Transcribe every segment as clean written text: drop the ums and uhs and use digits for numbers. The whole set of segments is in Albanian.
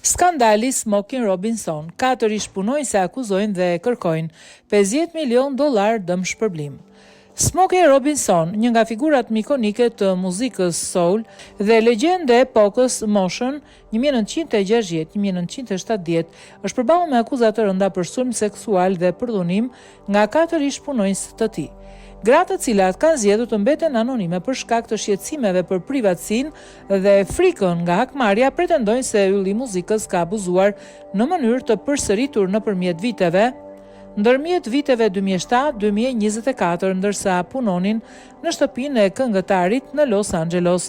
Skandali Smokey Robinson. 4 ish punonjës se akuzojnë dhe kërkojnë $50 milion dëm shpërblim. Smokey Robinson, një nga figurat ikonike të muzikës soul dhe legjende e epokës moshën 1960-1970, është përballur me akuza të rënda për sulm seksual dhe përdhunim nga 4 ish punonjës të tij. Gratë të cilat kanë zgjedhur të mbeten anonime për shkak të shqetësimeve për privatësinë dhe frikën nga hakmarrja, pretendojnë se ylli i muzikës ka abuzuar në mënyrë të përsëritur nëpërmjet viteve, ndërmjet viteve 2007-2024, ndërsa punonin në shtëpinë e këngëtarit në Los Angeles.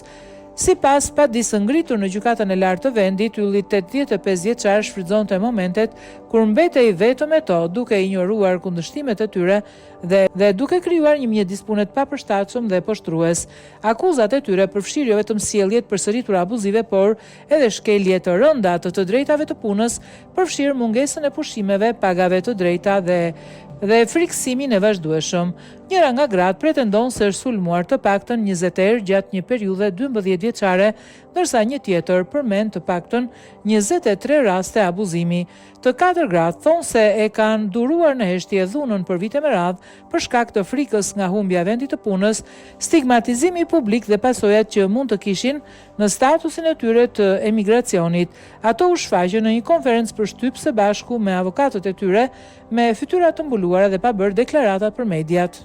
Sipas padisë ngritur në gjykatën e lartë të vendit, ylli 85 vjeçar shfrytëzonte momentet kur mbetej vetëm e to, duke injoruar kundërshtimet e tyre dhe duke krijuar një mjedispunet papërshtatshëm dhe poshtrues. Akuzat e tyre përfshirë jo vetëm sjelljet përsëritura abuzive, por edhe shkelje të rënda të drejtave të punës, përfshirë mungesën e pushimeve, pagave të drejta dhe frikësimin e vazhdueshëm. Njëra nga gratë pretendon se është sulmuar të paktën 20 herë gjatë një periudhe 12 vjeçare, ndërsa një tjetër përmend të paktën 23 raste abuzimi. Të 4 gratë thonë se e kanë duruar në heshtje dhunën për vite me radhë për shkak të frikës nga humbja e vendit të punës, stigmatizimi publik dhe pasojat që mund të kishin në statusin e tyre të emigracionit. Ato u shfaqën në një konferencë për shtyp së bashku me avokatët e tyre, me fytyra të mbuluara dhe pa bërë deklarata për mediat.